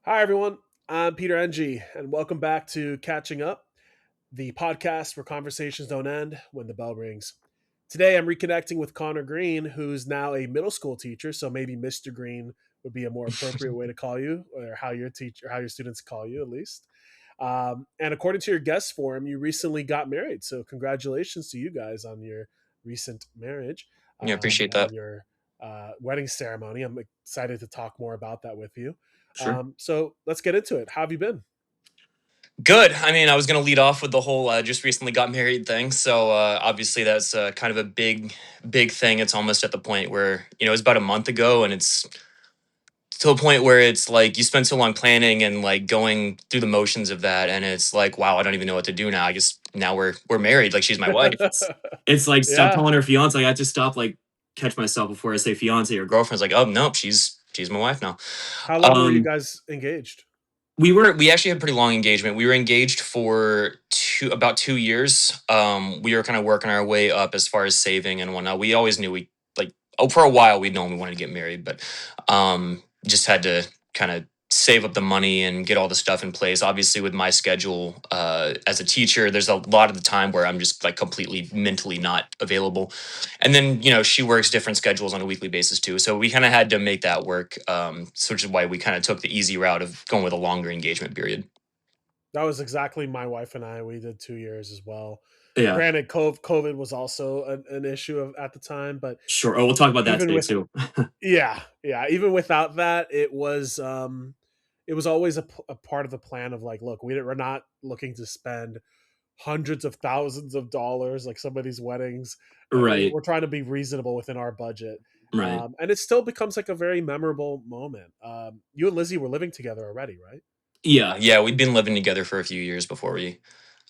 Hi, everyone. I'm Peter NG, and welcome back to Catching Up, the podcast where conversations don't end when the bell rings. Today, I'm reconnecting with Connor Green, who's now a middle school teacher. So maybe Mr. Green would be a more appropriate way to call you, or how your students call you, at least. And according to your guest form, you recently got married. So congratulations to you guys on your recent marriage Yeah, appreciate and that. your wedding ceremony. I'm excited to talk more about that with you. Sure. So let's get into it. How have you been? Good. I mean, I was going to lead off with the whole just recently got married thing. So obviously that's kind of a big thing. It's almost at the point where, it's about a month ago and it's to a point where it's like you spend so long planning and like going through the motions of that. And it's like, wow, I don't even know what to do now. I guess now we're married. Like she's my wife. It's like stop Yeah. calling her fiance. I have to stop catch myself before I say fiance or girlfriend. It's like, oh nope, she's my wife now. How long were you Um, guys engaged? we actually had a pretty long engagement. We were engaged for about 2 years. We were kind of working our way up as far as saving and whatnot. We always knew for a while we'd known we wanted to get married, but just had to kind of save up the money and get all the stuff in place. Obviously, with my schedule as a teacher, there's a lot of the time where I'm just like completely mentally not available. And then, she works different schedules on a weekly basis too. So we kind of had to make that work. So which is why we kind of took the easy route of going with a longer engagement period. That was exactly my wife and I. We did 2 years as well. Yeah, Granted, COVID was also an issue at the time, but sure. Oh, we'll talk about that even today with too. yeah, even without that, it was always a part of the plan of like, look, we're not looking to spend hundreds of thousands of dollars like some of these weddings. Right, We're trying to be reasonable within our budget. right. And it still becomes like a very memorable moment. You and Lizzie were living together already, right? Yeah. We'd been living together for a few years before we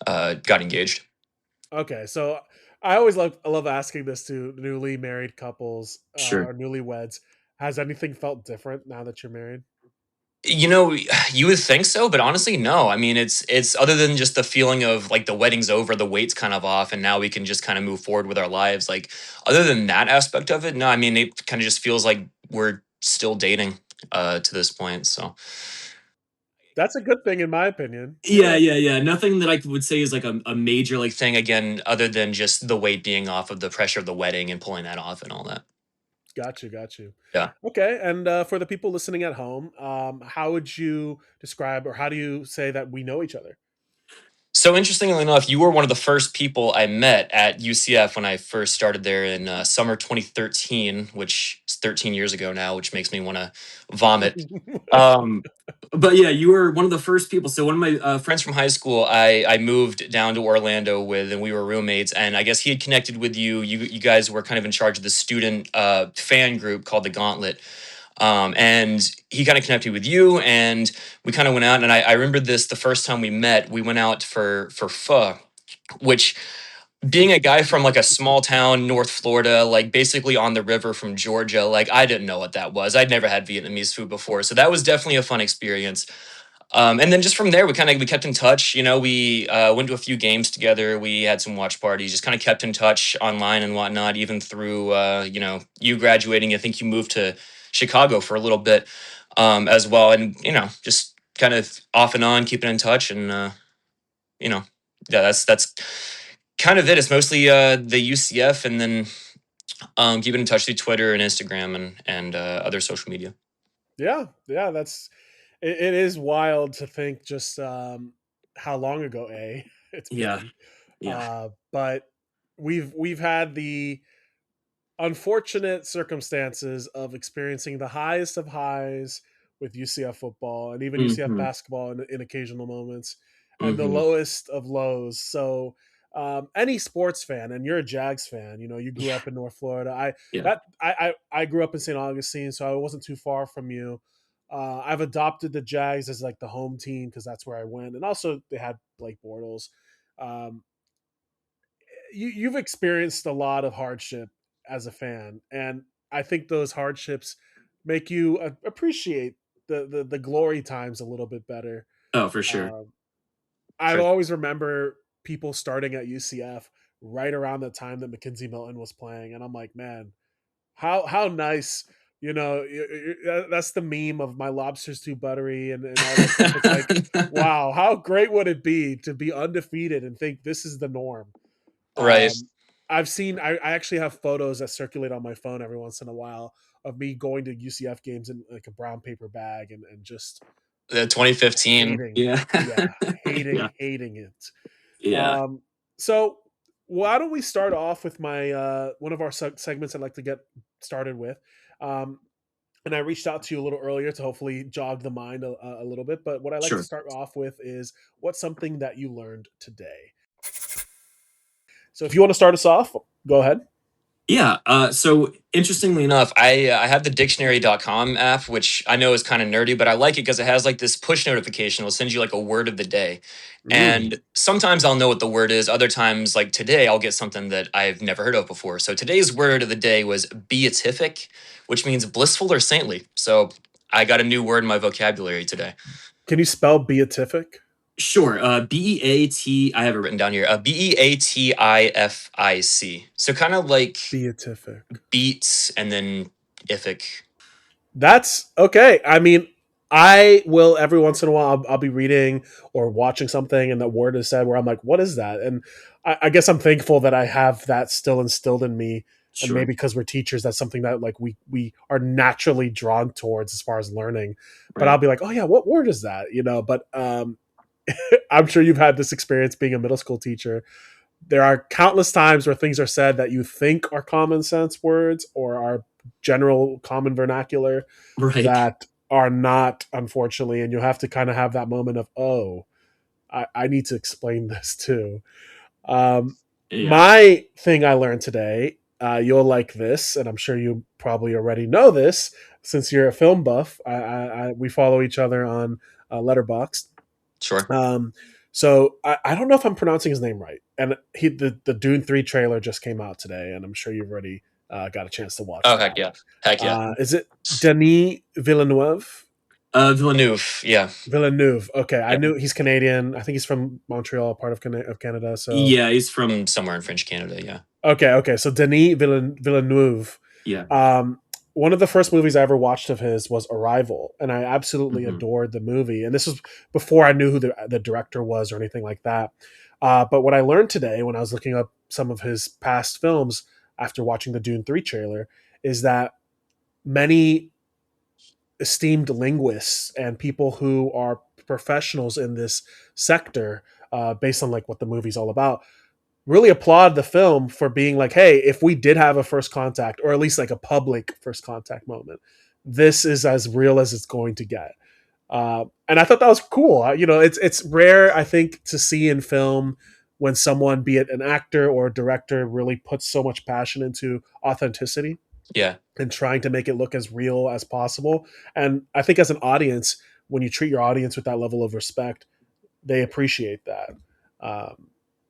got engaged. Okay, so I love asking this to newly married couples Sure. or newlyweds. Has anything felt different now that you're married? You know, you would think so, but honestly, no. I mean, it's other than just the feeling of like the wedding's over, the weight's kind of off, and now we can just kind of move forward with our lives. Like, other than that aspect of it, no. I mean, it kind of just feels like we're still dating to this point. So, That's a good thing, in my opinion. Yeah, yeah. Nothing that I would say is like a major like thing again, other than just the weight being off of the pressure of the wedding and pulling that off and all that. got you. Yeah. Okay, and for the people listening at home, how would you describe, or how do you say that we know each other? So interestingly enough, you were one of the first people I met at UCF when I first started there in summer 2013, which is 13 years ago now, which makes me want to vomit. Um, but yeah, you were one of the first people. So one of my friends from high school, I moved down to Orlando with, and we were roommates. And I guess he had connected with you. You guys were kind of in charge of the student fan group called the Gauntlet. And he kind of connected with you, and we kind of went out. And I remember this the first time we met. We went out for pho, which being a guy from like a small town, North Florida, like basically on the river from Georgia, like I didn't know what that was. I'd never had Vietnamese food before, so that was definitely a fun experience. And then just from there, we kept in touch. We went to a few games together. We had some watch parties. Just kind of kept in touch online and whatnot. Even through you graduating. I think you moved to Chicago for a little bit as well, and just kind of off and on, keeping in touch, and you know, yeah, that's kind of it. It's mostly the UCF, and then keeping in touch through Twitter and Instagram and other social media. Yeah, it is wild to think just how long ago it's Yeah, been. yeah. But we've had the unfortunate circumstances of experiencing the highest of highs with UCF football and even UCF Hmm. basketball in occasional moments, and the Hmm. lowest of lows. So, any sports fan, and you're a Jags fan, you grew Yeah, up in North Florida. I yeah. that I grew up in St. Augustine, so I wasn't too far from you. I've adopted the Jags as like the home team because that's where I went, and also they had Blake Bortles. Um, you've experienced a lot of hardship as a fan, and I think those hardships make you appreciate the glory times a little bit better. Oh, for sure. Um, I For always remember people starting at UCF right around the time that Mackenzie Milton was playing, and I'm like, man, how nice You know, that's the meme of my lobster's too buttery and all that stuff. It's like, wow, how great would it be to be undefeated and think this is the norm? Right. Um, I actually have photos that circulate on my phone every once in a while of me going to UCF games in like a brown paper bag and just The 2015. hating, Yeah. yeah, Yeah. hating it. Yeah. Um, so why don't we start off with my one of our segments I'd like to get started with. Um, and I reached out to you a little earlier to hopefully jog the mind a little bit. But what I like to Sure. start off with is what's something that you learned today. So if you want to start us off, go ahead. Yeah. So interestingly enough, I have the dictionary.com app, which I know is kind of nerdy, but I like it because it has like this push notification. It'll send you like a word of the day. Mm. And sometimes I'll know what the word is. Other times, like today, I'll get something that I've never heard of before. So today's word of the day was beatific, which means blissful or saintly. So I got a new word in my vocabulary today. Can you spell beatific? Sure. BEAT. I have it written down here. BEATIFIC. So kind of like Beatific. beats and then ific. That's okay. I mean, I will every once in a while I'll be reading or watching something and the word is said where I'm like, what is that? And I guess I'm thankful that I have that still instilled in me. And maybe Sure. because we're teachers, that's something that like we are naturally drawn towards as far as learning. But I'll Right. be like, oh yeah, what word is that? You know, but I'm sure you've had this experience being a middle school teacher. There are countless times where things are said that you think are common sense words or are general common vernacular Right. that are not, unfortunately, and you'll have to kind of have that moment of, oh, I need to explain this too. Um, Yeah. my thing I learned today, you'll like this, and I'm sure you probably already know this since you're a film buff. We follow each other on Letterboxd. Sure. Um, so I don't know if I'm pronouncing his name right. And the Dune 3 trailer just came out today, and I'm sure you've already got a chance to watch Oh heck that. yeah. Heck yeah. Is it Denis Villeneuve? Villeneuve. Yeah. Villeneuve. Okay, I Yep. knew he's Canadian. I think he's from Montreal, part of Canada. So Yeah, he's from somewhere in French Canada. Yeah. okay. So Denis Villeneuve. Yeah. Um, one of the first movies I ever watched of his was Arrival, and I absolutely Hmm. adored the movie. And this was before I knew who the director was or anything like that. But what I learned today when I was looking up some of his past films after watching the Dune 3 trailer is that many esteemed linguists and people who are professionals in this sector, based on like what the movie's all about, really applaud the film for being like, hey, if we did have a first contact, or at least like a public first contact moment, this is as real as it's going to get. And I thought that was cool. You know, it's rare, I think, to see in film when someone, be it an actor or a director, really puts so much passion into authenticity Yeah. and trying to make it look as real as possible. And I think as an audience, when you treat your audience with that level of respect, they appreciate that. Um,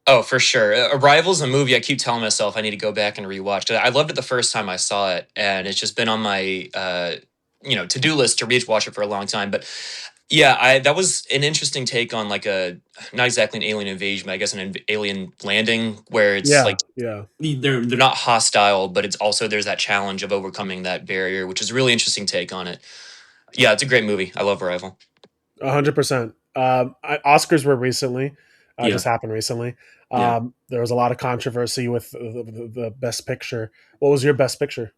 Oh, for sure. Arrival's a movie I keep telling myself I need to go back and rewatch. 'Cause I loved it the first time I saw it, and it's just been on my to do list to rewatch it for a long time. But yeah, I that was an interesting take on like a not exactly an alien invasion, but I guess an alien landing where it's yeah, like yeah. they're not hostile, but it's also there's that challenge of overcoming that barrier, which is a really interesting take on it. Yeah, it's a great movie. I love Arrival. 100%. Oscars were recently, Yeah, just happened recently. yeah. There was a lot of controversy with the best picture. What was your best picture?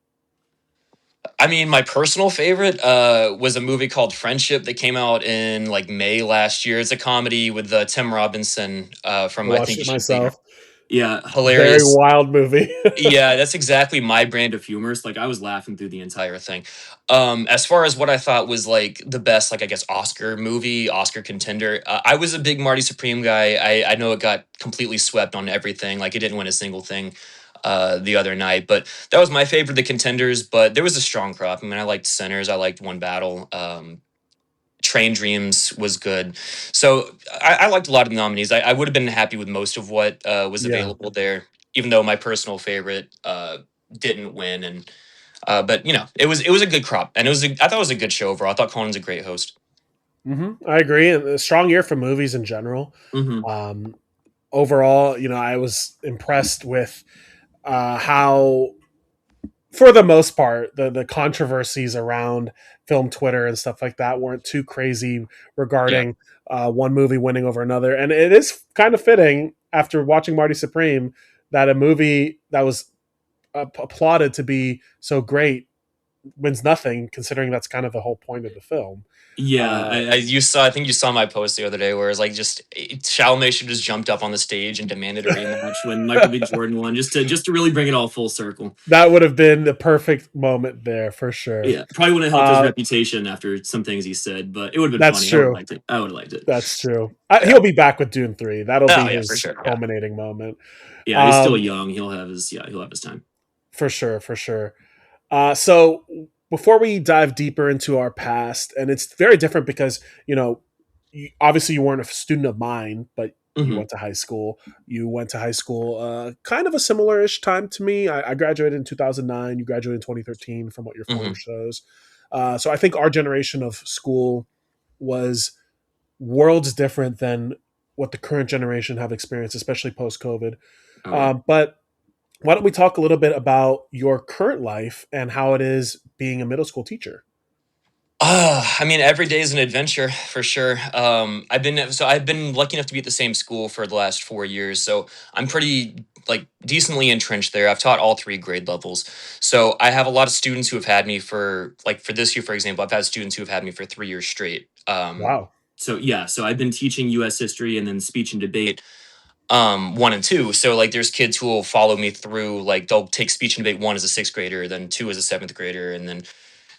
I mean, my personal favorite was a movie called Friendship that came out in like May last year. It's a comedy with Tim Robinson I from I watched Think it You Should Be Here. myself. Yeah, Very hilarious. wild movie. Yeah, that's exactly my brand of humor. Like I was laughing through the entire thing. As far as what I thought was like the best, like I guess Oscar movie, Oscar contender, I was a big Marty Supreme guy. I know it got completely swept on everything. Like it didn't win a single thing the other night, but that was my favorite of the contenders. But there was a strong crop. I mean, I liked Sinners. I liked One Battle. Train Dreams was good. So I liked a lot of the nominees. I would have been happy with most of what was Yeah. available there, even though my personal favorite didn't win. And but you know, it was a good crop, and I thought it was a good show overall. I thought Conan's a great host. I agree. And a strong year for movies in general. Hmm. Um, Overall, you know, I was impressed with how for the most part, the controversies around film Twitter and stuff like that weren't too crazy Yeah. regarding one movie winning over another. And it is kind of fitting after watching Marty Supreme that a movie that was applauded to be so great wins nothing, considering that's kind of the whole point of the film. Yeah, Uh, you saw. I think you saw my post the other day, where it's like just Chalamet should just jumped up on the stage and demanded a rematch when Michael B. Jordan won, just to really bring it all full circle. that would have been the perfect moment there for sure. Yeah, probably wouldn't have helped his Uh, reputation after some things he said, but it would have been that's funny. I would have true. liked it. I would have liked it. That's true. Yeah. He'll be back with Dune 3. That'll Oh be yeah, for his sure. Yeah. culminating moment. Yeah, he's still Um, young. He'll have his time. for sure, for sure. So before we dive deeper into our past, and it's very different because obviously you weren't a student of mine, but you Hmm. went to high school. You went to high school, kind of a similar-ish time to me. I graduated in 2009. You graduated in 2013, from what your photo Hmm. shows. So I think our generation of school was worlds different than what the current generation have experienced, especially post COVID. Oh yeah. But why don't we talk a little bit about your current life and how it is being a middle school teacher? I mean, every day is an adventure for sure. I've been lucky enough to be at the same school for the last 4 years, so I'm pretty like decently entrenched there. I've taught all three grade levels, so I have a lot of students who have had me for this year, for example. I've had students who have had me for 3 years straight. Wow. So yeah, so I've been teaching U.S. history and then speech and debate, 1 and 2. So like, there's kids who will follow me through. Like, they'll take speech and debate one as a sixth grader, then two as a seventh grader, and then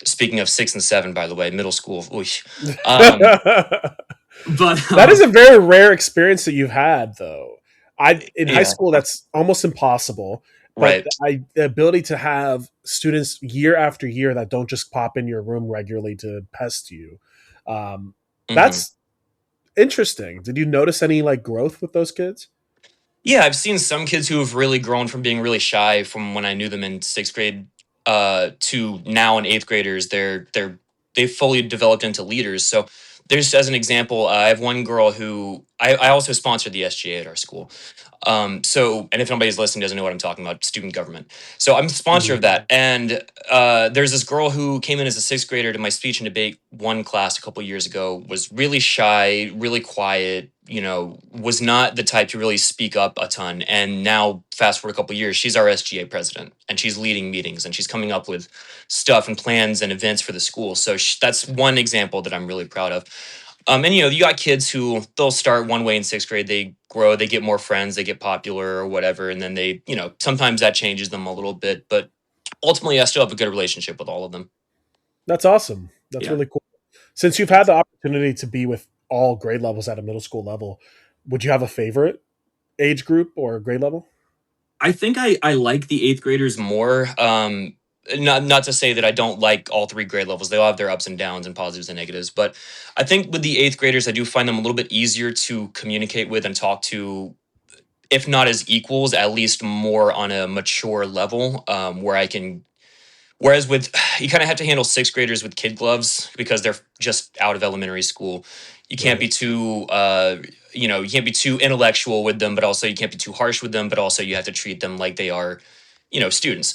speaking of 6 and 7, by the way, middle school. Oosh. Um, That but is a very rare experience that you've had, though. I in high yeah, school that's almost impossible, but right. the ability to have students year after year that don't just pop in your room regularly to pest you, um, Hmm. that's interesting. Did you notice any like growth with those kids? Yeah, I've seen some kids who have really grown from being really shy from when I knew them in sixth grade, to now in eighth graders. They've fully developed into leaders. So there's, as an example, I have one girl who I also sponsored the SGA at our school. And if anybody's listening doesn't know what I'm talking about, student government. So I'm the sponsor of Mhm. that. And there's this girl who came in as a sixth grader to my speech and debate one class a couple years ago, was really shy, really quiet, was not the type to really speak up a ton. And now, fast forward a couple years, she's our SGA president and she's leading meetings and she's coming up with stuff and plans and events for the school. So that's one example that I'm really proud of. And you got kids who they'll start one way in sixth grade, they grow, they get more friends, they get popular or whatever, and then they, sometimes that changes them a little bit, but ultimately, I still have a good relationship with all of them. That's awesome. That's Yeah. really cool. Since you've had the opportunity to be with all grade levels at a middle school level, would you have a favorite age group or grade level? I think I like the eighth graders more. Not to say that I don't like all three grade levels. They all have their ups and downs and positives and negatives. But I think with the eighth graders, I do find them a little bit easier to communicate with and talk to, if not as equals, at least more on a mature level, where I can. Whereas with you kind of have to handle sixth graders with kid gloves because they're just out of elementary school. You can't Right. be too you can't be too intellectual with them, but also you can't be too harsh with them, but also you have to treat them like they are, students.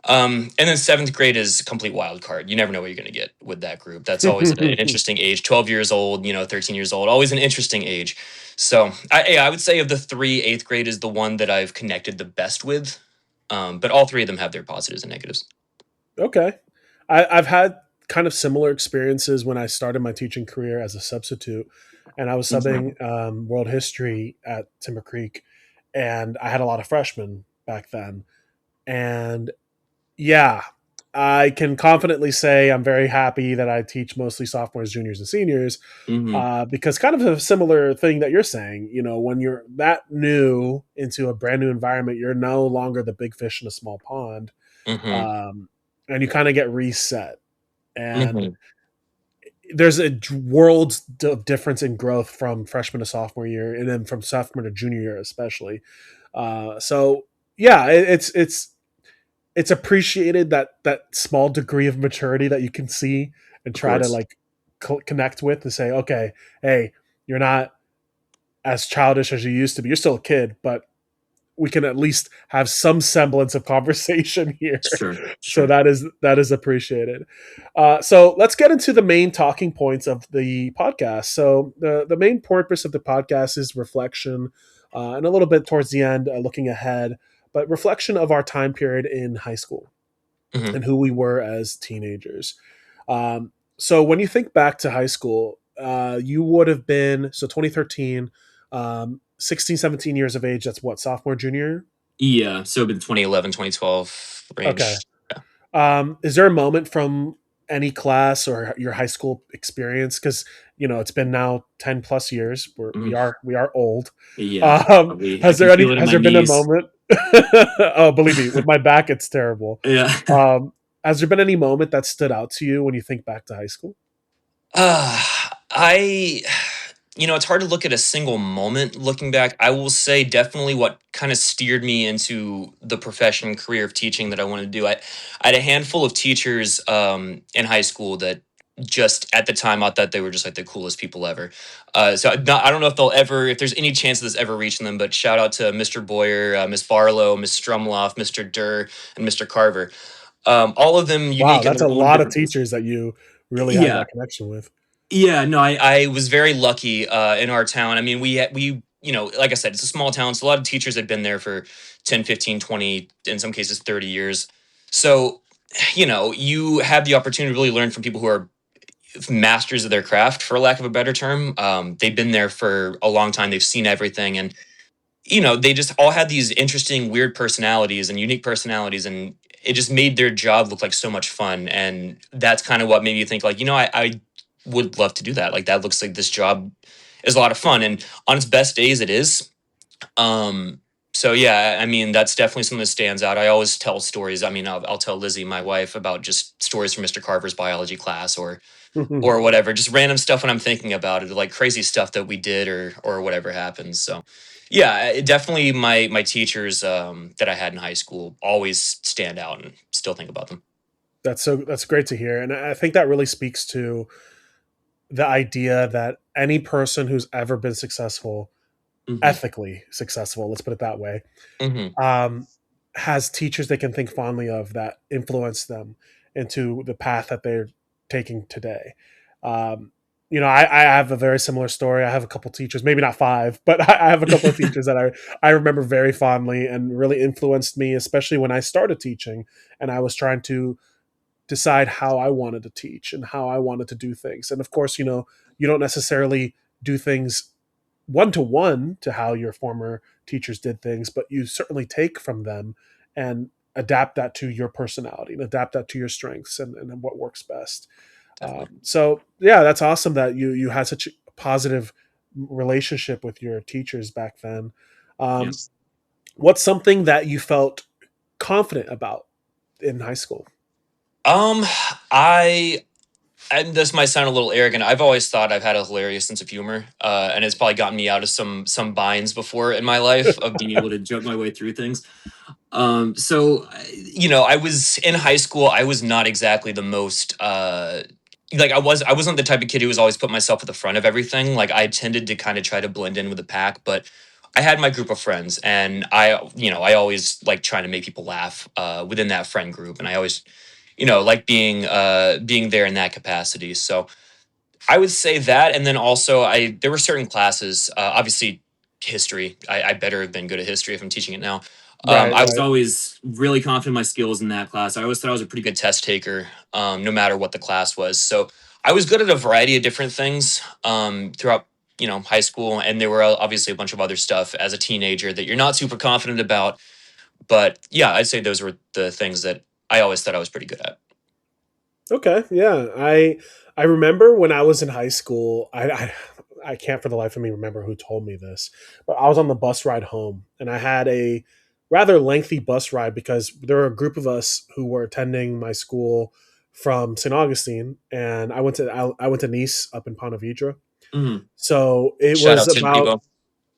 And then seventh grade is a complete wild card. You never know what you're going to get with that group. That's always an interesting age. 12 years old, 13 years old, always an interesting age. So I would say of the three, eighth grade is the one that I've connected the best with. But all three of them have their positives and negatives. Okay. I've had kind of similar experiences when I started my teaching career as a substitute, and I was Mhm. subbing world history at Timber Creek, and I had a lot of freshmen back then. And yeah, I can confidently say I'm very happy that I teach mostly sophomores, juniors, and seniors, Mhm. because kind of a similar thing that you're saying. When you're that new into a brand new environment, you're no longer the big fish in a small pond, Mhm. um, and you kind of get reset. And Mhm. there's a world of difference in growth from freshman to sophomore year, and then from sophomore to junior year, especially. So yeah, it's appreciated that small degree of maturity that you can see and Of try to course. like connect with to say, okay, hey, you're not as childish as you used to be. You're still a kid, but we can at least have some semblance of conversation here. Sure, So sure. that is appreciated. So let's get into the main talking points of the podcast. So the main purpose of the podcast is reflection, and a little bit towards the end, looking ahead, but reflection of our time period in high school Mhm. and who we were as teenagers. So when you think back to high school, you would have been, so 2013, 16, 17 years of age. That's what, sophomore, junior? Yeah, so it'd been 2011, 2012 Okay. range. Yeah. Is there a moment from any class or your high school experience? Because it's been now 10 plus years. Mhm. We are old. Yeah, probably. I can feel it in Has my there been a knees. moment? Oh, believe me, with my back, it's terrible. Yeah. Um, has there been any moment that stood out to you when you think back to high school? Uh, I it's hard to look at a single moment looking back. I will say definitely what kind of steered me into the profession and career of teaching that I wanted to do. I had a handful of teachers in high school that just at the time I thought they were just like the coolest people ever. I don't know if they'll ever, if there's any chance of this ever reaching them, but shout out to Mr. Boyer, Miss Barlow, Miss Strumloff, Mr. Durr, and Mr. Carver. All of them Wow, unique in that's their a own lot of different ways. teachers that you really had Yeah, that connection with. yeah, no, I was very lucky in our town. I mean, like I said, it's a small town, so a lot of teachers had been there for 10, 15, 20, in some cases 30 years. So, you have the opportunity to really learn from people who are masters of their craft, for lack of a better term. They've been there for a long time, they've seen everything, and they just all had these interesting, weird personalities and unique personalities, and it just made their job look like so much fun. And that's kind of what made me think, like, I would love to do that. Like, that looks like this job is a lot of fun, and on its best days, it is. So yeah, I mean, that's definitely something that stands out. I always tell stories. I mean, I'll tell Lizzie, my wife, about just stories from Mr. Carver's biology class, or whatever, just random stuff when I'm thinking about it, like crazy stuff that we did or whatever happens. So yeah, definitely my teachers that I had in high school always stand out, and still think about them. That's great to hear, and I think that really speaks to the idea that any person who's ever been successful, Hmm. ethically successful, let's put it that way, Hmm. um, has teachers they can think fondly of that influence them into the path that they're taking today. Um, I have a very similar story. I have a couple teachers, maybe not five, but I have a couple of teachers that I remember very fondly and really influenced me, especially when I started teaching and I was trying to decide how I wanted to teach and how I wanted to do things. And of course, you don't necessarily do things one to one to how your former teachers did things, but you certainly take from them and adapt that to your personality and adapt that to your strengths and what works best. Definitely. So yeah, that's awesome that you had such a positive relationship with your teachers back then. Um, Yes. what's something that you felt confident about in high school? Um, I and this might sound a little arrogant. I've always thought I've had a hilarious sense of humor, and it's probably gotten me out of some binds before in my life of being able to joke my way through things. I was in high school. I was not exactly the most like I wasn't the type of kid who was always put myself at the front of everything. Like, I tended to kind of try to blend in with the pack, but I had my group of friends, and I always like trying to make people laugh within that friend group, and I always like being there in that capacity. So I would say that, and then also there were certain classes, obviously history. I better have been good at history if I'm teaching it now. Right, I was right. always really confident in my skills in that class. I always thought I was a pretty good test taker, no matter what the class was. So I was good at a variety of different things throughout high school, and there were obviously a bunch of other stuff as a teenager that you're not super confident about. But yeah, I'd say those were the things that I always thought I was pretty good at. Okay, yeah. I remember when I was in high school. I can't for the life of me remember who told me this, but I was on the bus ride home, and I had a rather lengthy bus ride because there were a group of us who were attending my school from St. Augustine, and I went to Nice up in Ponte Vedra. Mhm. So it Shout was out Tim about, Tebow.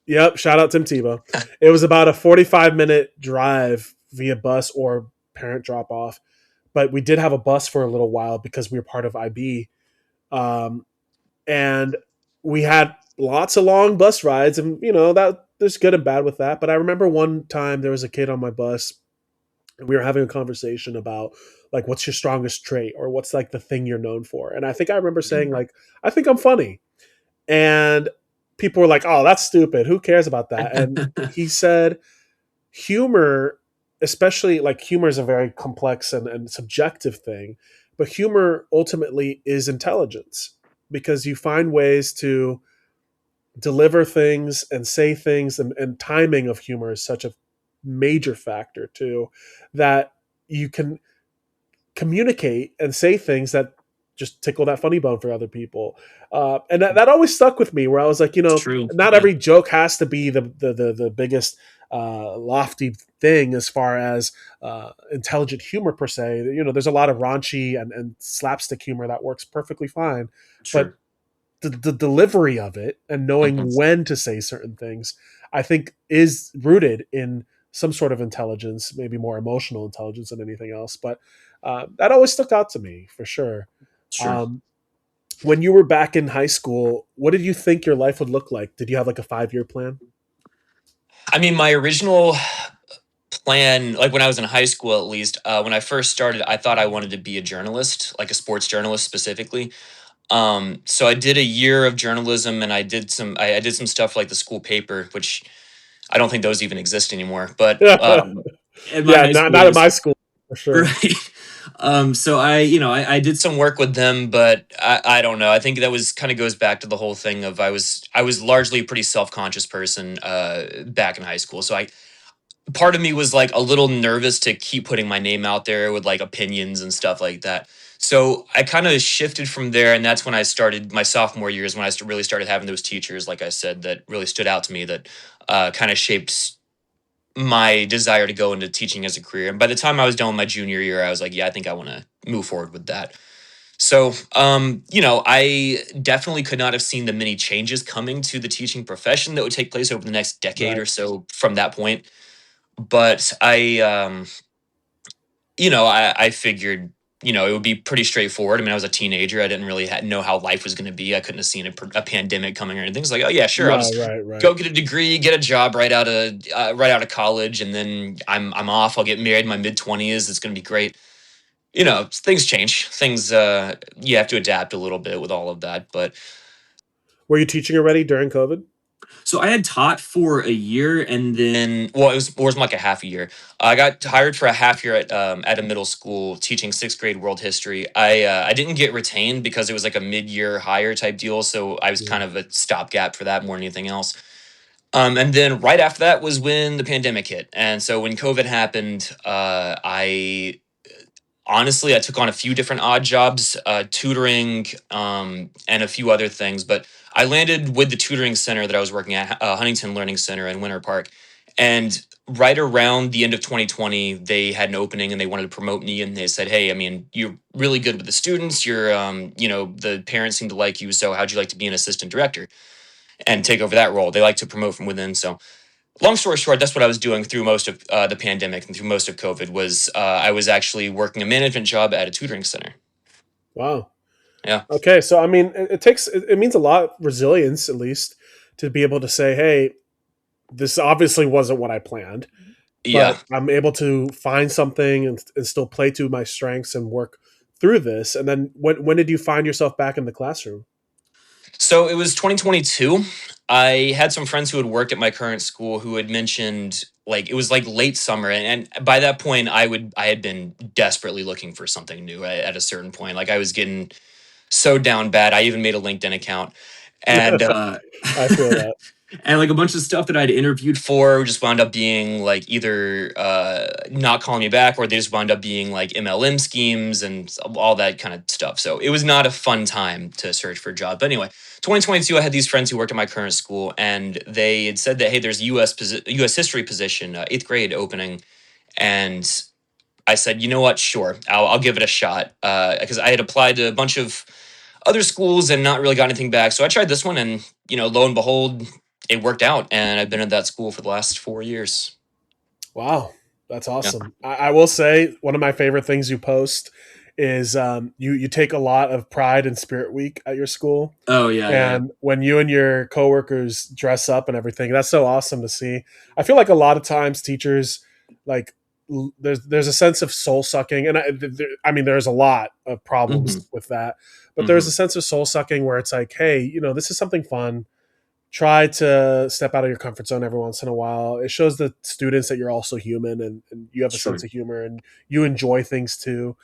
yep. Shout out Tim Tebow. It was about a 45-minute drive via bus or parent drop off, but we did have a bus for a little while because we were part of IB, um, and we had lots of long bus rides, and that there's good and bad with that. But I remember one time there was a kid on my bus, and we were having a conversation about like what's your strongest trait or what's like the thing you're known for. And I think I remember saying like, I think I'm funny. And people were like, "Oh, that's stupid. Who cares about that?" And he said, "Humor, especially like humor, is a very complex and subjective thing, but humor ultimately is intelligence because you find ways to deliver things and say things, and timing of humor is such a major factor too, that you can communicate and say things that just tickle that funny bone for other people. And that always stuck with me, where I was like, It's true. not Yeah. every joke has to be the biggest lofty thing as far as intelligent humor per se. There's a lot of raunchy and slapstick humor that works perfectly fine, but Sure. the delivery of it and Mhm. knowing when to say certain things, I think, is rooted in some sort of intelligence, maybe more emotional intelligence than anything else. But that always stuck out to me for sure. Sure. Um, when you were back in high school, what did you think your life would look like? Did you have like a 5-year plan? I mean, my original plan, like when I was in high school, at least, when I first started, I thought I wanted to be a journalist, like a sports journalist specifically. So I did a year of journalism, and I did some stuff like the school paper, which I don't think those even exist anymore. But at my Yeah, high not school, not at was my school for sure. right. So I did some work with them, but I don't know. I think that was kind of goes back to the whole thing of I was largely a pretty self conscious person back in high school. So I part of me was like a little nervous to keep putting my name out there with like opinions and stuff like that. So I kind of shifted from there, and that's when I started my sophomore years when really started having those teachers, like I said, that really stood out to me that kind of shaped my desire to go into teaching as a career. And by the time I was done with my junior year, I was like, yeah, I think I want to move forward with that. So, I definitely could not have seen the many changes coming to the teaching profession that would take place over the next decade Right. or so from that point. But I figured, it would be pretty straightforward. I mean, I was a teenager. I didn't really know how life was going to be. I couldn't have seen a pandemic coming or anything. It's like, oh yeah, sure. I'll Yeah, just right, right. go get a degree, get a job right out of college, and then I'm off. I'll get married in my mid 20s. It's going to be great. Things change. Things you have to adapt a little bit with all of that. But Were you teaching already during COVID? so I had taught for a year, and then it was like a half a year. I got hired for a half year at a middle school teaching sixth grade world history. I didn't get retained because it was like a mid year hire type deal, so I was Yeah. kind of a stopgap for that more than anything else. And then right after that was when the pandemic hit, and so when COVID happened, I honestly, I took on a few different odd jobs, tutoring, and a few other things. But I landed with the tutoring center that I was working at, Huntington Learning Center in Winter Park. And right around the end of 2020, they had an opening and they wanted to promote me. And they said, "Hey, I mean, you're really good with the students. The parents seem to like you. So how'd you like to be an assistant director and take over that role?" They like to promote from within. So long story short, that's what I was doing through most of the pandemic and through most of COVID. Was I was actually working a management job at a tutoring center. Wow. Yeah, Okay, so I mean, it means a lot resilience at least to be able to say, "Hey, this obviously wasn't what I planned, yeah. but I'm able to find something and still play to my strengths and work through this." And then when did you find yourself back in the classroom? So it was 2022. I had some friends who had worked at my current school who had mentioned like it was like late summer, and by that point I had been desperately looking for something new at a certain point. Like I was getting so down bad. I even made a LinkedIn account, and I feel that. and like a bunch of stuff that I'd interviewed for just wound up being like either not calling me back, or they just wound up being like MLM schemes and all that kind of stuff. So it was not a fun time to search for a job. But anyway, 2022, I had these friends who worked at my current school, and they had said that hey, there's a U.S. history position, eighth grade opening, and I said, you know what, sure, I'll give it a shot because I had applied to a bunch of other schools and not really got anything back. So I tried this one, and lo and behold, it worked out, and I've been at that school for the last 4 years. Wow, that's Yeah. awesome. I will say one of my favorite things you post is you take a lot of pride in Spirit Week at your school, Oh yeah, yeah, yeah. and when you and your coworkers dress up and everything, that's so awesome to see. I feel like a lot of times teachers like there's a sense of soul sucking, and I mean there's a lot of Hmm. problems with that, but there's a Hmm. sense of soul sucking where it's like, hey, this is something fun. Try to step out of your comfort zone every once in a while. It shows the students that you're also human, and you have a sense Sure. of humor and you enjoy things too.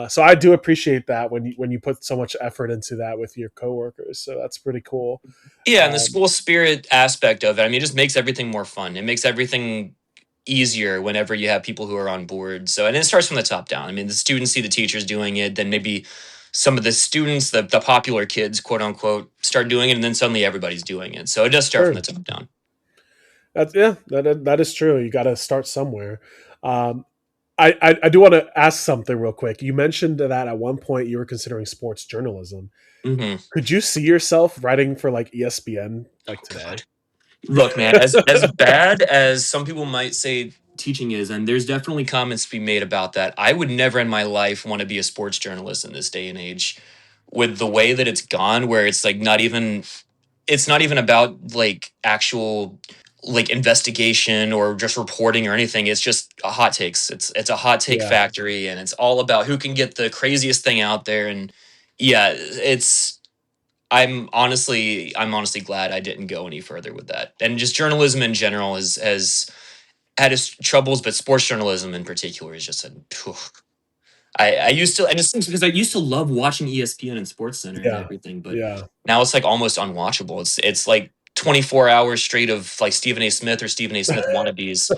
So I do appreciate that when you put so much effort into that with your coworkers. So that's pretty cool. Yeah, and the Um, school spirit aspect of it, I mean, it just makes everything more fun. It makes everything easier whenever you have people who are on board. So, and it starts from the top down. I mean, the students see the teachers doing it, then maybe some of the students, the popular kids, quote unquote, start doing it, and then suddenly everybody's doing it. So it does start from the sure, top down. that is true. You got to start somewhere. Um, I do want to ask something real quick. You mentioned that at one point you were considering sports journalism. Hmm. Could you see yourself writing for like ESPN like Oh today? God. Look, man, as bad as some people might say teaching is, and there's definitely comments to be made about that, I would never in my life want to be a sports journalist in this day and age. With the way that it's gone, where it's like it's not even about like actual like investigation or just reporting or anything. It's just a hot takes. It's a hot take Yeah, factory, and it's all about who can get the craziest thing out there. And yeah, it's I'm honestly glad I didn't go any further with that. And just journalism in general has had its troubles, but sports journalism in particular is just a. Phew. I used to, and it's because I used to love watching ESPN and Sports Center and yeah, everything, but yeah. now it's like almost unwatchable. It's like 24 hours straight of like Stephen A. Smith or Stephen A. Smith wannabes.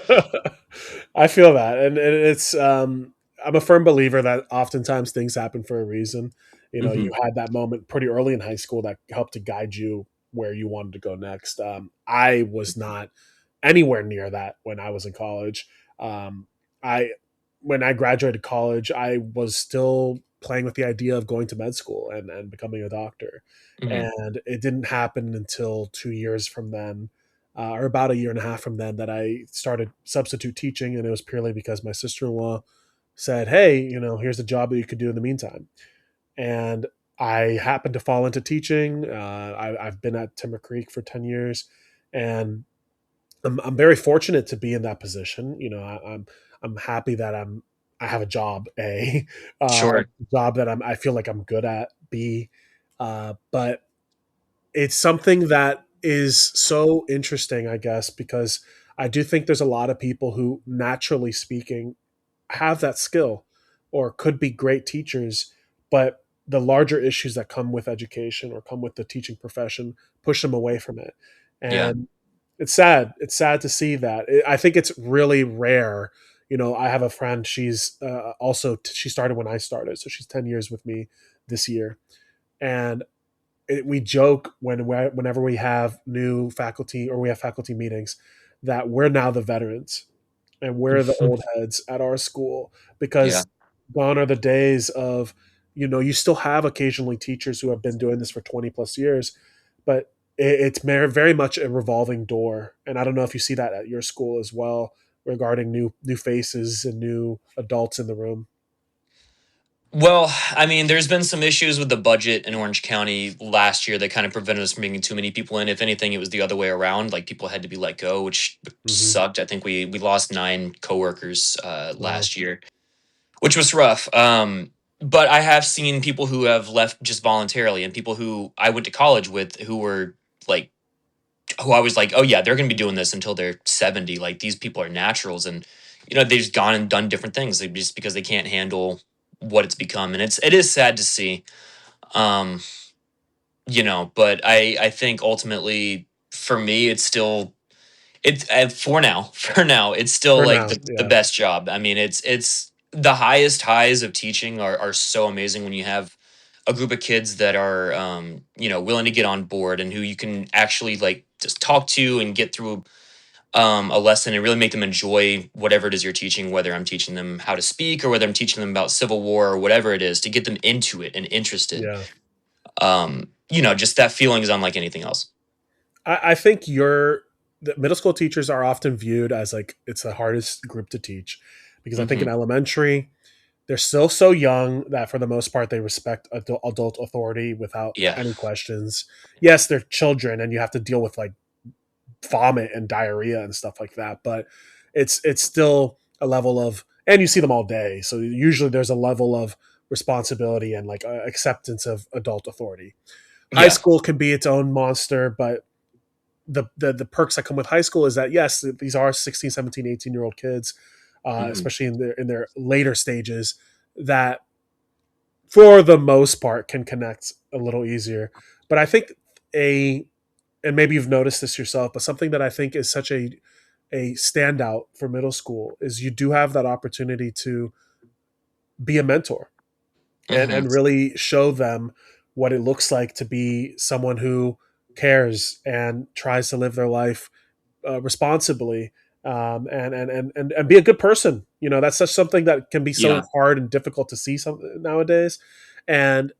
I feel that, and it's I'm a firm believer that oftentimes things happen for a reason. You Hmm. had that moment pretty early in high school that helped to guide you where you wanted to go next. I was not anywhere near that when I was in college. I When I graduated college, I was still playing with the idea of going to med school and becoming a doctor, Hmm. and it didn't happen until 2 years from then, or about a year and a half from then, that I started substitute teaching, and it was purely because my sister in law said, "Hey, here's a job that you could do in the meantime." And I happened to fall into teaching. I've been at Timber Creek for 10 years, and I'm very fortunate to be in that position. I'm happy that I have a job. A Sure. job that I feel like I'm good at. B, but it's something that is so interesting, I guess, because I do think there's a lot of people who, naturally speaking, have that skill or could be great teachers, but the larger issues that come with education or come with the teaching profession push them away from it. Yeah. And it's sad. It's sad to see that. I think it's really rare. I have a friend. She's she started when I started, so she's 10 years with me this year, and we joke whenever we have new faculty or we have faculty meetings that we're now the veterans and we're the old heads at our school, Yeah. because gone are the days of, you still have occasionally teachers who have been doing this for 20 plus years, but it's very much a revolving door. And I don't know if you see that at your school as well, regarding new faces and new adults in the room. Well, I mean, there's been some issues with the budget in Orange County last year that kind of prevented us from bringing too many people in. If anything, it was the other way around. Like people had to be let go, which Hmm. sucked. I think we lost 9 coworkers Wow. last year, which was rough. But I have seen people who have left just voluntarily, and people who I went to college with who were like, who I was like, oh yeah, they're going to be doing this until they're 70. Like these people are naturals, and they've just gone and done different things just because they can't handle what it's become, and it is sad to see. Um, but I think ultimately for me, it's still it's for now for now it's still For like now, the yeah. best job. I mean, it's the highest highs of teaching are so amazing when you have a group of kids that are willing to get on board and who you can actually like just talk to and get through a lesson and really make them enjoy whatever it is you're teaching, whether I'm teaching them how to speak or whether I'm teaching them about Civil War or whatever it is, to get them into it and interested. Yeah. Just that feeling is unlike anything else. I think the middle school teachers are often viewed as like it's the hardest group to teach, because I think Hmm. in elementary, they're still so young that for the most part they respect adult authority without Yeah. any questions. Yes, they're children, and you have to deal with like vomit and diarrhea and stuff like that, but it's still a level of, and you see them all day, so usually there's a level of responsibility and like acceptance of adult authority. High Yeah. school can be its own monster, but the perks that come with high school is that yes, these are 16, 17, 18-year-old kids, Hmm. especially in their later stages, that for the most part can connect a little easier. But I think a and maybe you've noticed this yourself, but something that I think is such a standout for middle school is you do have that opportunity to be a mentor Hmm. and really show them what it looks like to be someone who cares and tries to live their life responsibly, and be a good person. You know, that's such something that can be so Yeah. hard and difficult to see some nowadays. And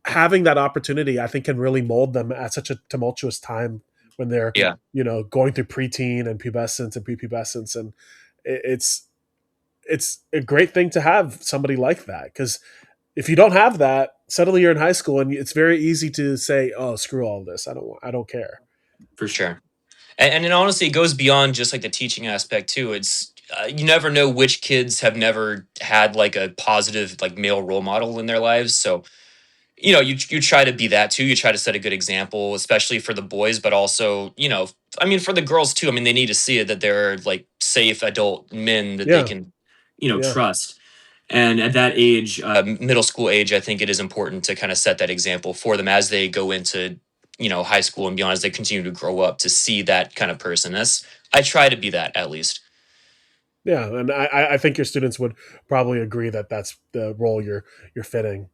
having that opportunity, I think, can really mold them at such a tumultuous time when they're, Yeah. going through preteen and pubescence and prepubescence, and it's a great thing to have somebody like that, because if you don't have that, suddenly you're in high school and it's very easy to say, "Oh, screw all this. I don't care." For sure. And it honestly goes beyond just like the teaching aspect too. It's you never know which kids have never had like a positive like male role model in their lives. So you try to be that too. You try to set a good example, especially for the boys, but also I mean for the girls too. I mean they need to see it that they're like safe adult men that they Yeah, can yeah, trust. And at that age, middle school age, I think it is important to kind of set that example for them as they go into high school and beyond, as they continue to grow up, to see that kind of person. That's I try to be that at least. yeah. And I think your students would probably agree that that's the role you're fitting.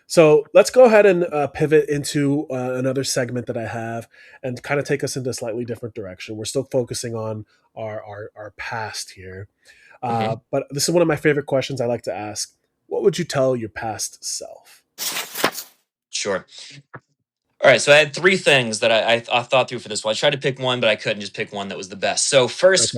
So let's go ahead and pivot into another segment that I have, and kind of take us into a slightly different direction. We're still focusing on our past here, Hmm. but this is one of my favorite questions I like to ask. What would you tell your past self? Sure. All right, so I had three things that I thought through for this one. I tried to pick one, but I couldn't just pick one that was the best. So Okay. first,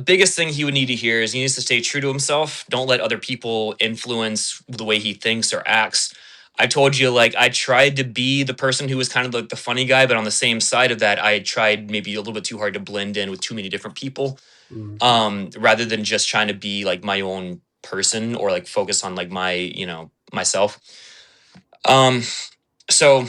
biggest thing he would need to hear is he needs to stay true to himself. Don't let other people influence the way he thinks or acts. I told you, like, I tried to be the person who was kind of like the funny guy, but on the same side of that, I tried maybe a little bit too hard to blend in with too many different people, Mm. rather than just trying to be like my own person or like focus on like my, myself. Um, so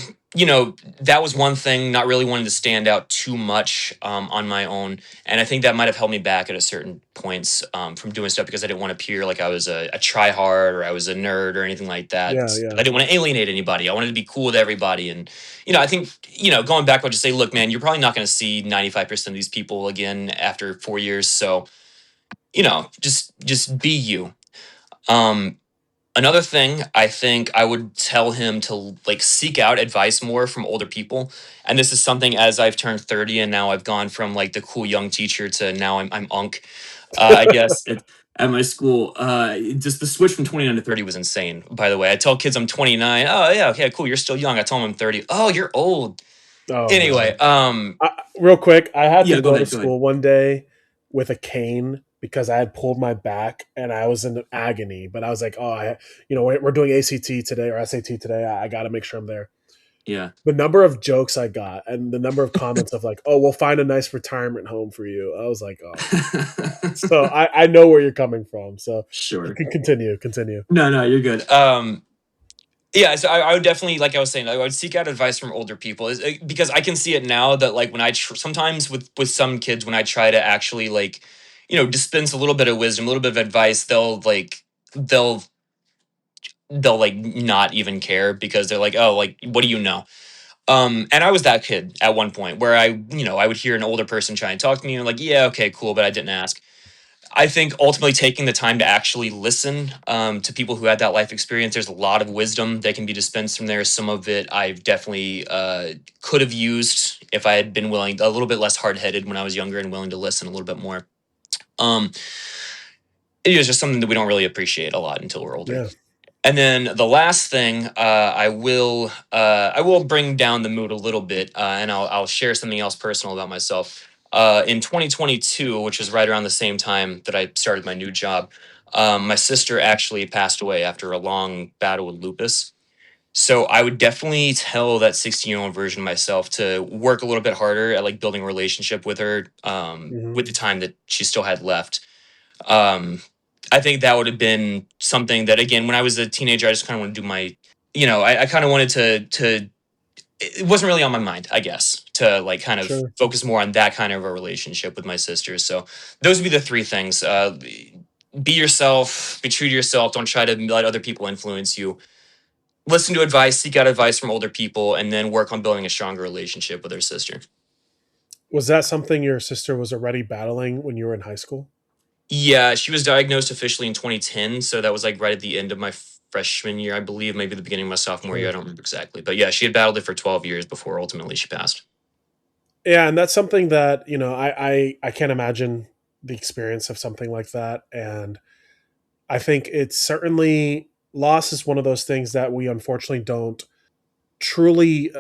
that was one thing, not really wanting to stand out too much on my own, and I think that might have held me back at a certain points from doing stuff because I didn't want to appear like I was a try hard or I was a nerd or anything like that. Yeah, yeah, I didn't want to alienate anybody. I wanted to be cool with everybody, and I think going back, I'll just say, look, man, you're probably not going to see 95% of these people again after 4 years, so just be you. um Another thing, I think I would tell him to like seek out advice more from older people. And this is something, as I've turned 30 and now I've gone from like the cool young teacher to now I'm Unk. I guess at my school, just the switch from 29 to 30 was insane. By the way, I tell kids I'm 29. Oh yeah, okay, cool. You're still young. I tell them I'm 30. Oh, you're old. Oh Anyway, man. Real quick, I had to yeah, go go to ahead, go ahead. school one day with a cane because I had pulled my back and I was in agony. But I was like, "Oh, we're doing ACT today or SAT today. I got to make sure I'm there." Yeah. The number of jokes I got and the number of comments of like, "Oh, we'll find a nice retirement home for you." I was like, "Oh my god." So I know where you're coming from. So you Sure. can continue. Continue. No, no, you're good. Yeah, so I would definitely, like I was saying, I would seek out advice from older people, because I can see it now that like when sometimes with some kids when I try to actually like, dispense a little bit of wisdom, a little bit of advice, they'll they'll like not even care because they're like, oh, like what do you know? And I was that kid at one point where I would hear an older person try and talk to me and I'm like, yeah, okay, cool, but I didn't ask. I think ultimately taking the time to actually listen to people who had that life experience, there's a lot of wisdom that can be dispensed from there. Some of it I've definitely could have used if I had been willing, a little bit less hard headed when I was younger and willing to listen a little bit more. Um, it is just something that we don't really appreciate a lot until we're older. Yeah. And then the last thing, I will bring down the mood a little bit, and I'll share something else personal about myself. In 2022, which is right around the same time that I started my new job, My sister actually passed away after a long battle with lupus. So I would definitely tell that 16-year-old version of myself to work a little bit harder at like building a relationship with her, Hmm. with the time that she still had left. Um, I think that would have been something that, again, when I was a teenager, I just kind of want to do my, I kind of wanted to. It wasn't really on my mind, I guess, to like kind of Sure. focus more on that kind of a relationship with my sisters. So those would be the three things. Be yourself, be true to yourself. Don't try to let other people influence you. Listen to advice, seek out advice from older people, and then work on building a stronger relationship with her sister. Was that something your sister was already battling when you were in high school? Yeah, she was diagnosed officially in 2010, so that was like right at the end of my freshman year, I believe, maybe the beginning of my sophomore year. I Sure. don't remember exactly, but yeah, she had battled it for 12 years before ultimately she passed. Yeah, and that's something that I can't imagine the experience of something like that, and I think it's certainly loss is one of those things that we unfortunately don't truly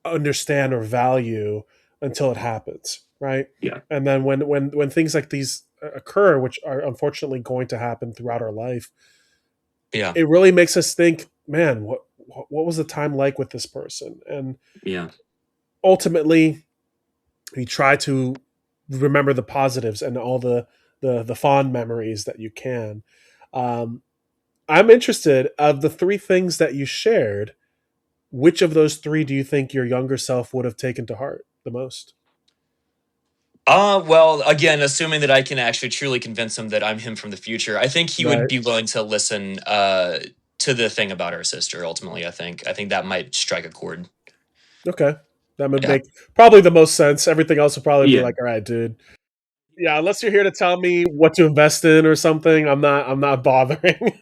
understand or value until it happens, right? Yeah, And then when things like these occur, which are unfortunately going to happen throughout our life, yeah, it really makes us think, man, what was the time like with this person? And yeah. ultimately, we try to remember the positives and all the fond memories that you can. Um, I'm interested of the three things that you shared. Which of those three do you think your younger self would have taken to heart the most? Well, again, assuming that I can actually truly convince him that I'm him from the future, I think he would Right. be willing to listen to the thing about our sister. Ultimately, I think that might strike a chord. Okay. That would Yeah, make probably the most sense. Everything else would probably be yeah, like, all right, dude. Yeah, unless you're here to tell me what to invest in or something, I'm not bothering.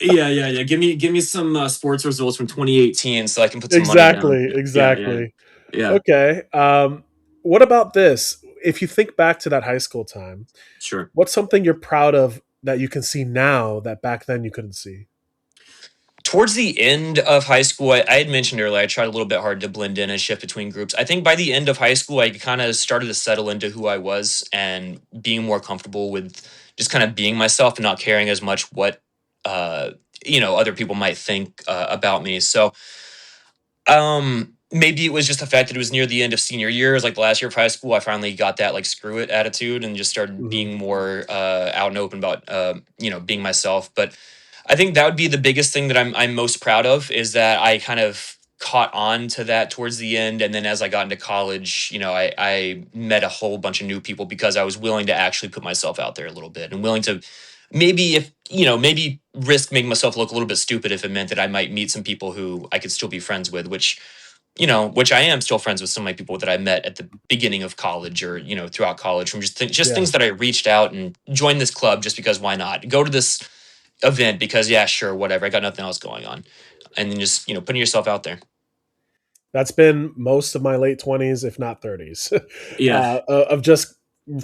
yeah. Give me some sports results from 2018 so I can put some money down. Exactly, Yeah, exactly. yeah. Okay. What about this? If you think back to that high school time, Sure. what's something you're proud of that you can see now that back then you couldn't see? Towards the end of high school, I had mentioned earlier, I tried a little bit hard to blend in and shift between groups. I think by the end of high school, I kind of started to settle into who I was and being more comfortable with just kind of being myself and not caring as much what, uh, other people might think about me. So, maybe it was just the fact that it was near the end of senior year, it was like the last year of high school. I finally got that like screw it attitude and just started Hmm. being more out and open about being myself. But I think that would be the biggest thing that I'm most proud of is that I kind of caught on to that towards the end, and then as I got into college, I met a whole bunch of new people because I was willing to actually put myself out there a little bit and willing to maybe if maybe risk making myself look a little bit stupid if it meant that I might meet some people who I could still be friends with, which I am still friends with some of my people that I met at the beginning of college or throughout college from just Yeah, things that I reached out and joined this club just because why not go to this event because yeah sure whatever I got nothing else going on, and then just putting yourself out there. that's been most of my late 20s, if not 30s, Yeah, of just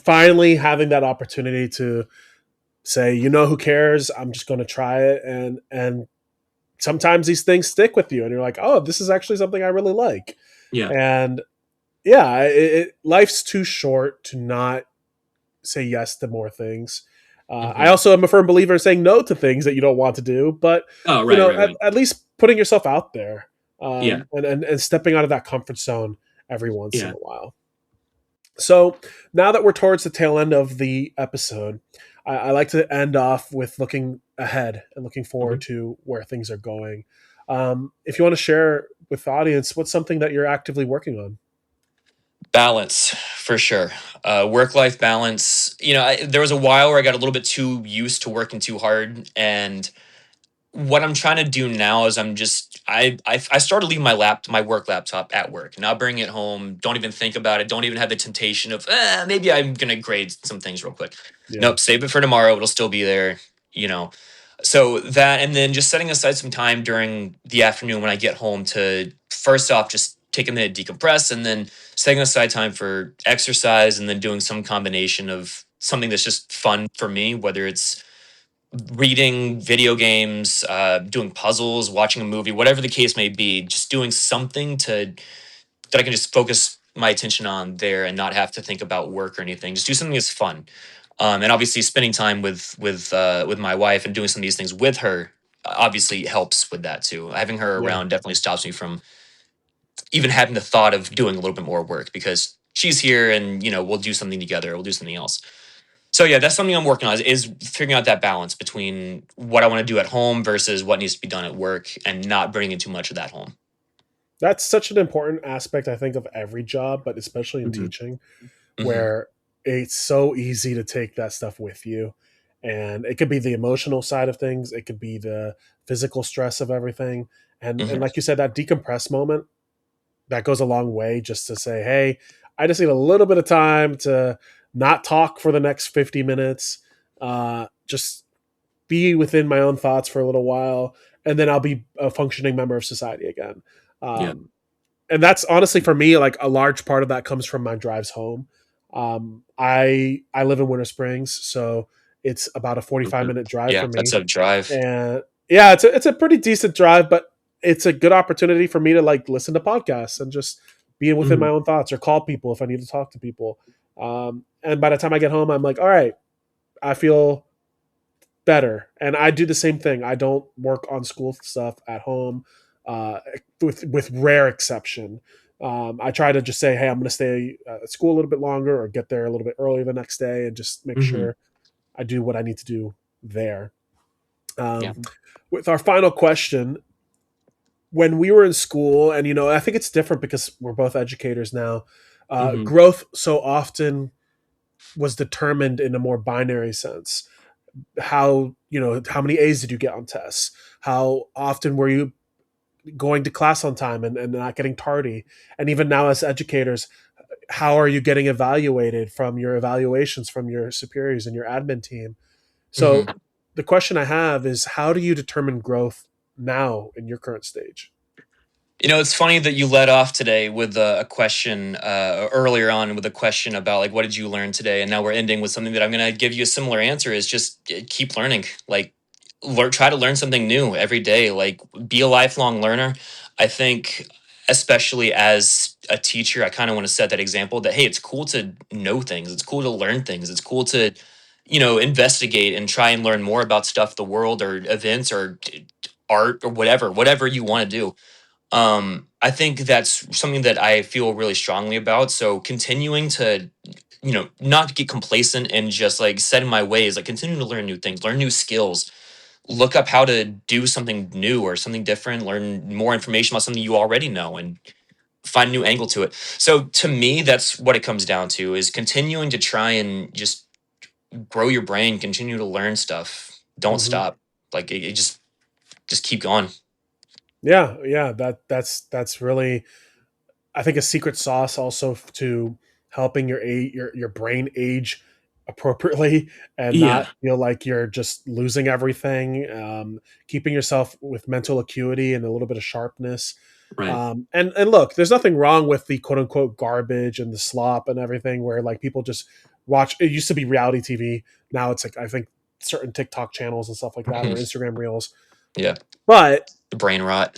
finally having that opportunity to say, who cares? I'm just going to try it, and sometimes these things stick with you, and you're like, oh, this is actually something I really like, yeah, and yeah, life's too short to not say yes to more things. I hmm. also am a firm believer in saying no to things that you don't want to do, but Oh, right. at least putting yourself out there, Yeah, and stepping out of that comfort zone every once in yeah. a while. So now that we're towards the tail end of the episode, I like to end off with looking ahead and looking forward Mhm. to where things are going. If you want to share with the audience, what's something that you're actively working on? Balance for sure. Work life balance. There was a while where I got a little bit too used to working too hard, and what I'm trying to do now is I started leaving my work laptop at work. Not bring it home. Don't even think about it. Don't even have the temptation of maybe I'm gonna grade some things real quick. Yeah. Nope, save it for tomorrow. It'll still be there. You know. So that and then just setting aside some time during the afternoon when I get home to first off just take a minute decompress and then setting aside time for exercise and then doing some combination of something that's just fun for me, whether it's reading, video games, doing puzzles, watching a movie, whatever the case may be, just doing something to that I can just focus my attention on there and not have to think about work or anything. Just do something that's fun. And obviously spending time with my wife and doing some of these things with her obviously helps with that too. Having her Yeah. around definitely stops me from even having the thought of doing a little bit more work because she's here and we'll do something together, we'll do something else. So yeah, that's something I'm working on is figuring out that balance between what I want to do at home versus what needs to be done at work and not bringing too much of that home. That's such an important aspect, I think, of every job, but especially in Hmm. teaching, Hmm. where it's so easy to take that stuff with you. And it could be the emotional side of things, it could be the physical stress of everything. And Hmm. like you said, that decompress moment, that goes a long way, just to say, hey, I just need a little bit of time to not talk for the next 50 minutes, just be within my own thoughts for a little while, and then I'll be a functioning member of society again. Yeah. Um, and that's honestly for me, like a large part of that comes from my drives home. I live in Winter Springs, so it's about a 45-minute drive Yeah, for that's me, a drive. and yeah, it's a pretty decent drive, but it's a good opportunity for me to like listen to podcasts and just be within my Hmm. own thoughts or call people if I need to talk to people. And by the time I get home, I'm like, all right, I feel better. And I do the same thing. I don't work on school stuff at home, uh, with rare exception. I try to just say, hey, I'm going to stay at school a little bit longer or get there a little bit earlier the next day and just make Hmm. sure I do what I need to do there. Yeah. Um, with our final question, when we were in school, and I think it's different because we're both educators now. Hmm. Growth so often was determined in a more binary sense. How many A's did you get on tests? How often were you going to class on time and not getting tardy? And even now as educators, how are you getting evaluated from your evaluations from your superiors and your admin team? So Hmm. the question I have is, how do you determine growth now in your current stage? It's funny that you led off today with a question earlier on with a question about like what did you learn today, and now we're ending with something that I'm going to give you a similar answer is just keep learning. Like try to learn something new every day. Like be a lifelong learner. I think, especially as a teacher, I kind of want to set that example that hey, it's cool to know things. It's cool to learn things. It's cool to investigate and try and learn more about stuff, the world, or events, or art, or whatever you want to do. I think that's something that I feel really strongly about. So continuing to, not get complacent and just like set in my ways, like continue to learn new things, learn new skills, look up how to do something new or something different, learn more information about something you already know and find a new angle to it. So to me, that's what it comes down to is continuing to try and just grow your brain, continue to learn stuff. Don't Hmm. stop. Like it just keep going. Yeah, that's really, I think, a secret sauce also to helping your brain age appropriately and not Yeah. feel like you're just losing everything. Keeping yourself with mental acuity and a little bit of sharpness. Right. And look, there's nothing wrong with the quote unquote garbage and the slop and everything where like people just watch. It used to be reality TV. Now it's like, I think, certain TikTok channels and stuff like that or Instagram reels. Yeah. But The brain rot.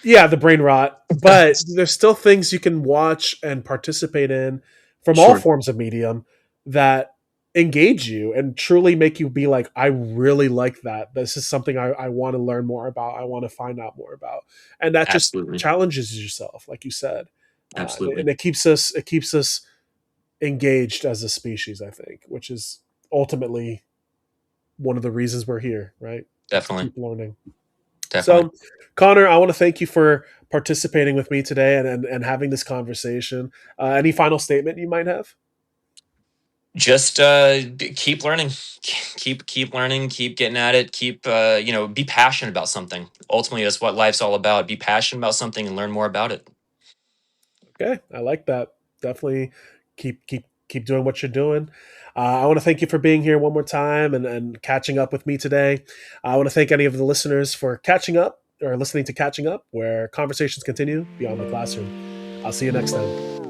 yeah, the brain rot, but there's still things you can watch and participate in from all Sure. forms of medium that engage you and truly make you be like, I really like that. This is something I want to learn more about. I want to find out more about. And that just Absolutely. challenges yourself, like you said. And Absolutely. it keeps us engaged as a species, I think, which is ultimately one of the reasons we're here, right? To Definitely. keep learning. Definitely. So, Connor, I want to thank you for participating with me today and having this conversation. Any final statement you might have? Just keep learning. Keep learning, keep getting at it, keep be passionate about something. Ultimately, that's what life's all about. Be passionate about something and learn more about it. Okay, I like that. Definitely keep doing what you're doing. I want to thank you for being here one more time and catching up with me today. I want to thank any of the listeners for catching up or listening to Catching Up, where conversations continue beyond the classroom. I'll see you next time.